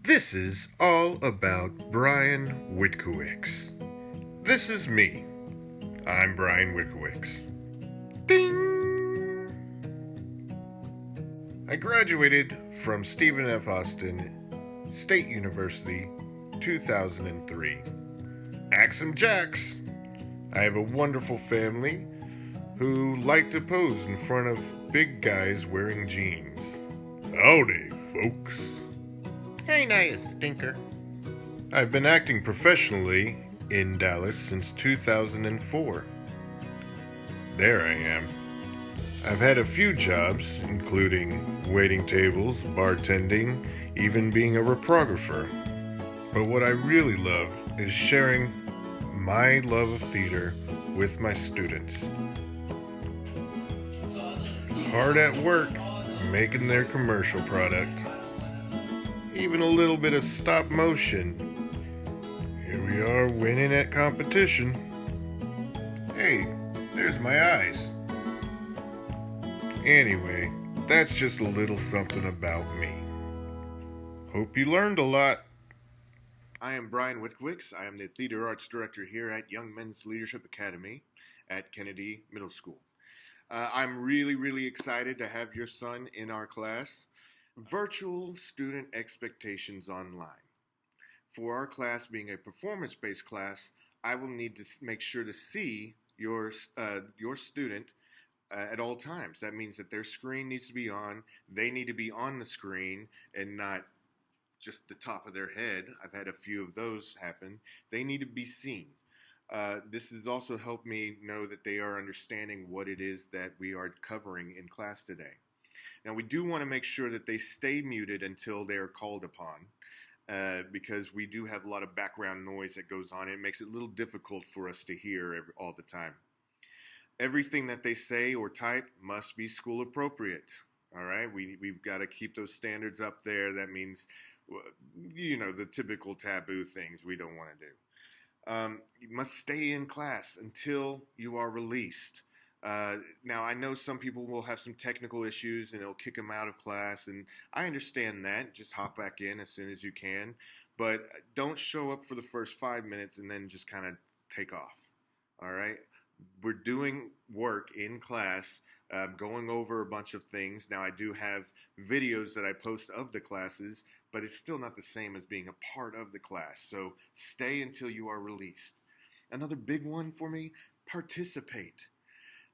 This is all about Brian Witkowicz. This is me. I'm Brian Witkowicz. Ding! I graduated from Stephen F. Austin State University 2003. Axum Jacks! I have a wonderful family who like to pose in front of big guys wearing jeans. Howdy, folks. Hey, now, you stinker. I've been acting professionally in Dallas since 2004. There I am. I've had a few jobs, including waiting tables, bartending, even being a reprographer. But what I really love is sharing my love of theater with my students. Hard at work, making their commercial product. Even a little bit of stop motion. Here we are winning at competition. Hey, there's my eyes. Anyway, that's just a little something about me. Hope you learned a lot. I am Brian Witkowicz. I am the Theater Arts Director here at Young Men's Leadership Academy at Kennedy Middle School. I'm really excited to have your son in our class. Virtual Student Expectations Online. For our class being a performance-based class, I will need to make sure to see your student at all times. That means that their screen needs to be on. They need to be on the screen and not just the top of their head. I've had a few of those happen. They need to be seen. This has also helped me know that they are understanding what it is that we are covering in class today. Now, we do want to make sure that they stay muted until they are called upon, because we do have a lot of background noise that goes on. It makes it a little difficult for us to hear all the time. Everything that they say or type must be school appropriate. All right, we've got to keep those standards up there. That means, the typical taboo things we don't want to do. You must stay in class until you are released. Now, I know some people will have some technical issues and it'll kick them out of class, and I understand that. Just hop back in as soon as you can, but don't show up for the first 5 minutes and then just kind of take off. All right? We're doing work in class, going over a bunch of things. Now, I do have videos that I post of the classes, but it's still not the same as being a part of the class. So stay until you are released. Another big one for me, participate.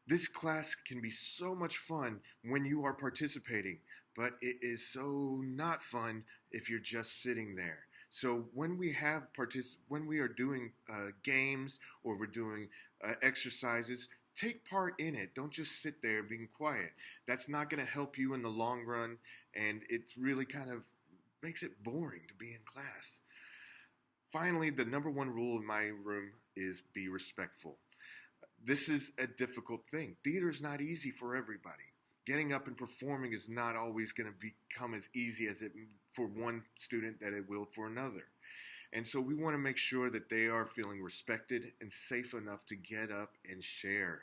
This class can be so much fun when you are participating, but it is so not fun if you're just sitting there. So when we are doing games or we're doing exercises, take part in it. Don't just sit there being quiet. That's not going to help you in the long run, and it's really kind of makes it boring to be in class. Finally, the number one rule in my room is be respectful. This is a difficult thing. Theater is not easy for everybody. Getting up and performing is not always going to become as easy as it for one student that it will for another. And so we want to make sure that they are feeling respected and safe enough to get up and share.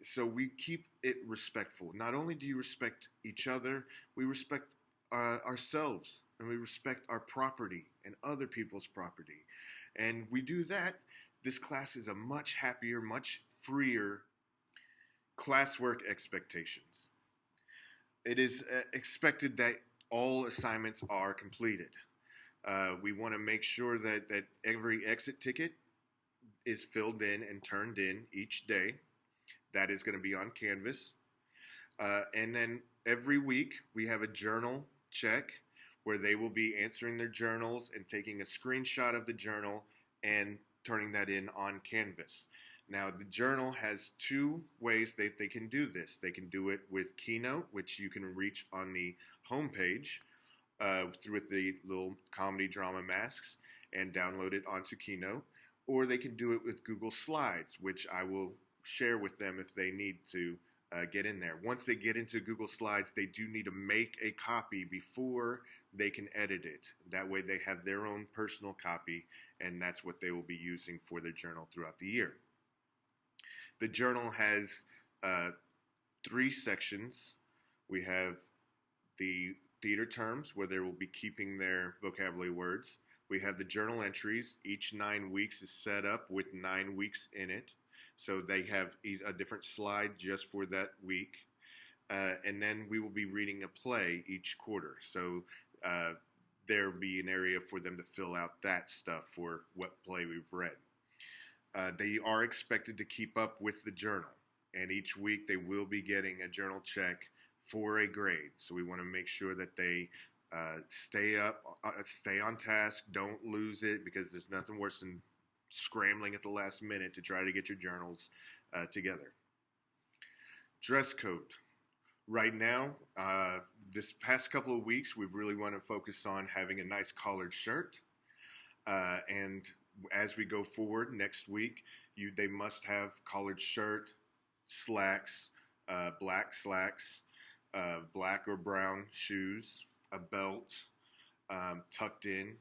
So we keep it respectful. Not only do you respect each other, we respect ourselves, and we respect our property and other people's property. And we do that. This class is a much happier, much freer classwork expectations. It is expected that all assignments are completed. We want to make sure that every exit ticket is filled in and turned in each day. That is going to be on Canvas. And then every week we have a journal check where they will be answering their journals and taking a screenshot of the journal and turning that in on Canvas. Now, the journal has two ways that they can do this. They can do it with Keynote, which you can reach on the homepage with the little comedy drama masks and download it onto Keynote. Or they can do it with Google Slides, which I will share with them if they need to get in there. Once they get into Google Slides, they do need to make a copy before they can edit it. That way they have their own personal copy, and that's what they will be using for their journal throughout the year. The journal has 3 sections. We have the theater terms, where they will be keeping their vocabulary words. We have the journal entries. Each 9 weeks is set up with 9 weeks in it. So they have a different slide just for that week. And then we will be reading a play each quarter. So there'll be an area for them to fill out that stuff for what play we've read. They are expected to keep up with the journal. And each week they will be getting a journal check for a grade. So we want to make sure that they stay on task, don't lose it, because there's nothing worse than scrambling at the last minute to try to get your journals together. Dress code. Right now, this past couple of weeks, we've really want to focus on having a nice collared shirt. And as we go forward next week, they must have collared shirt, slacks, black slacks, black or brown shoes, a belt, tucked in.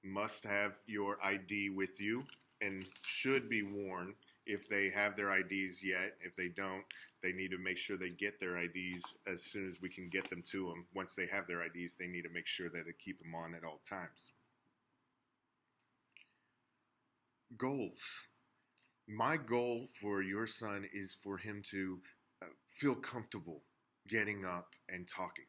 Must have your ID with you and should be worn if they have their IDs yet. If they don't, they need to make sure they get their IDs as soon as we can get them to them. Once they have their IDs, they need to make sure that they keep them on at all times. Goals. My goal for your son is for him to feel comfortable getting up and talking.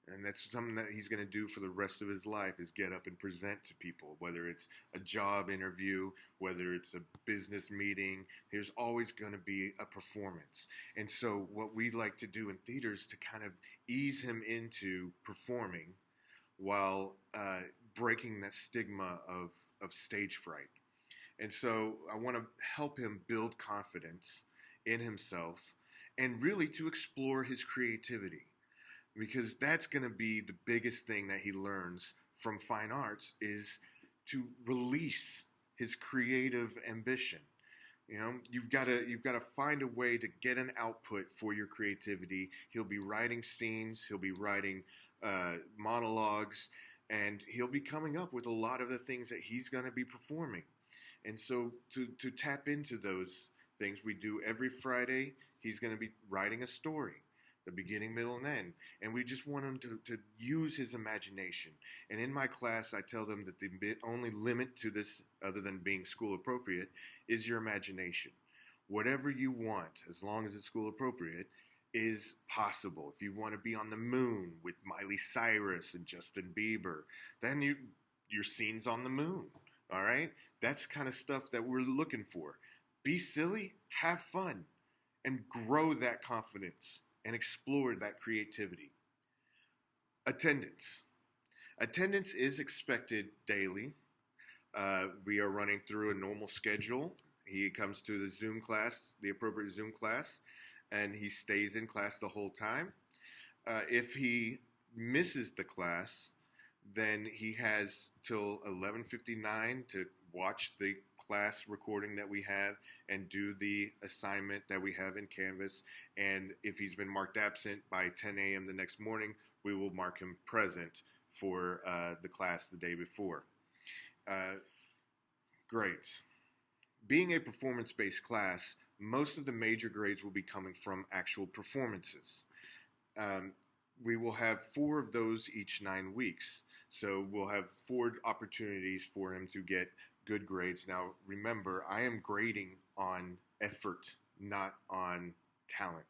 And that's something that he's going to do for the rest of his life, is get up and present to people, whether it's a job interview, whether it's a business meeting. There's always going to be a performance. And so what we like to do in theater is to kind of ease him into performing while breaking that stigma of stage fright. And so I want to help him build confidence in himself and really to explore his creativity. Because that's going to be the biggest thing that he learns from fine arts, is to release his creative ambition. You know, you've got to find a way to get an output for your creativity. He'll be writing scenes, he'll be writing monologues, and he'll be coming up with a lot of the things that he's going to be performing. And so to tap into those things, we do every Friday. He's going to be writing a story, the beginning, middle, and end. And we just want him to use his imagination. And in my class, I tell them that the only limit to this, other than being school appropriate, is your imagination. Whatever you want, as long as it's school appropriate, is possible. If you want to be on the moon with Miley Cyrus and Justin Bieber, then your scene's on the moon. All right? That's kind of stuff that we're looking for. Be silly, have fun, and grow that confidence and explore that creativity. Attendance. Attendance is expected daily. We are running through a normal schedule. He comes to the Zoom class, the appropriate Zoom class, and he stays in class the whole time. If he misses the class, then he has till 11:59 to watch the class recording that we have and do the assignment that we have in Canvas. And if he's been marked absent by 10 a.m. the next morning, we will mark him present for the class the day before. Grades. Being a performance-based class, most of the major grades will be coming from actual performances. We will have 4 of those each 9 weeks. So we'll have 4 opportunities for him to get good grades. Now, remember, I am grading on effort, not on talent.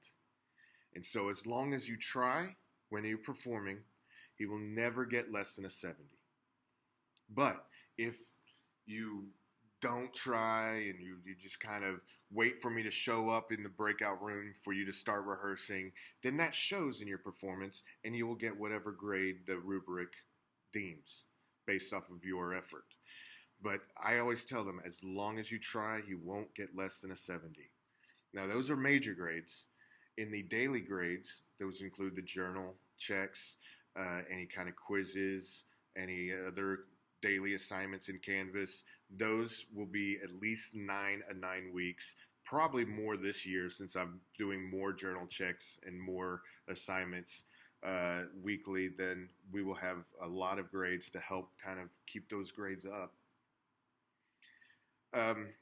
And so as long as you try when you're performing, he will never get less than a 70. But if you don't try and you just kind of wait for me to show up in the breakout room for you to start rehearsing, then that shows in your performance, and you will get whatever grade the rubric deems based off of your effort. But I always tell them, as long as you try, you won't get less than a 70. Now, those are major grades. In the daily grades, those include the journal checks, any kind of quizzes, any other daily assignments in Canvas. Those will be at least 9 a 9 weeks, probably more this year since I'm doing more journal checks and more assignments weekly. Then we will have a lot of grades to help kind of keep those grades up.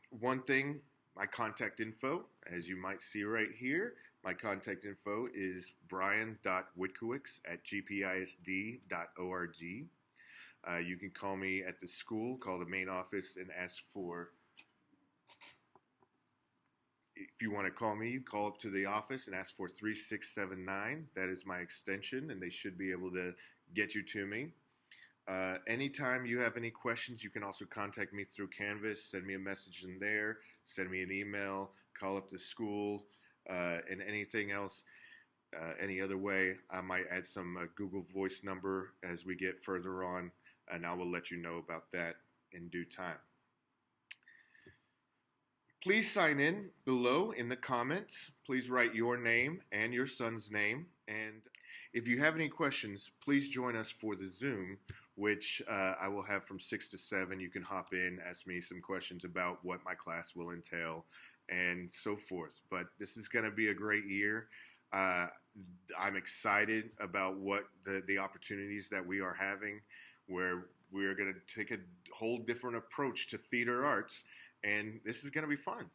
One thing, my contact info, as you might see right here, My contact info is brian.witkowicz@gpisd.org. You can call me at the school, call the main office, and ask for. If you want to call me, call up to the office and ask for 3679. That is my extension, and they should be able to get you to me. Anytime you have any questions, you can also contact me through Canvas. Send me a message in there, send me an email, call up the school, and anything else. Any other way, I might add some Google Voice number as we get further on, and I will let you know about that in due time. Please sign in below in the comments. Please write your name and your son's name. And if you have any questions, please join us for the Zoom, which I will have from 6 to 7. You can hop in, ask me some questions about what my class will entail, and so forth. But this is going to be a great year. I'm excited about what the opportunities that we are having, where we're going to take a whole different approach to theater arts, and this is going to be fun.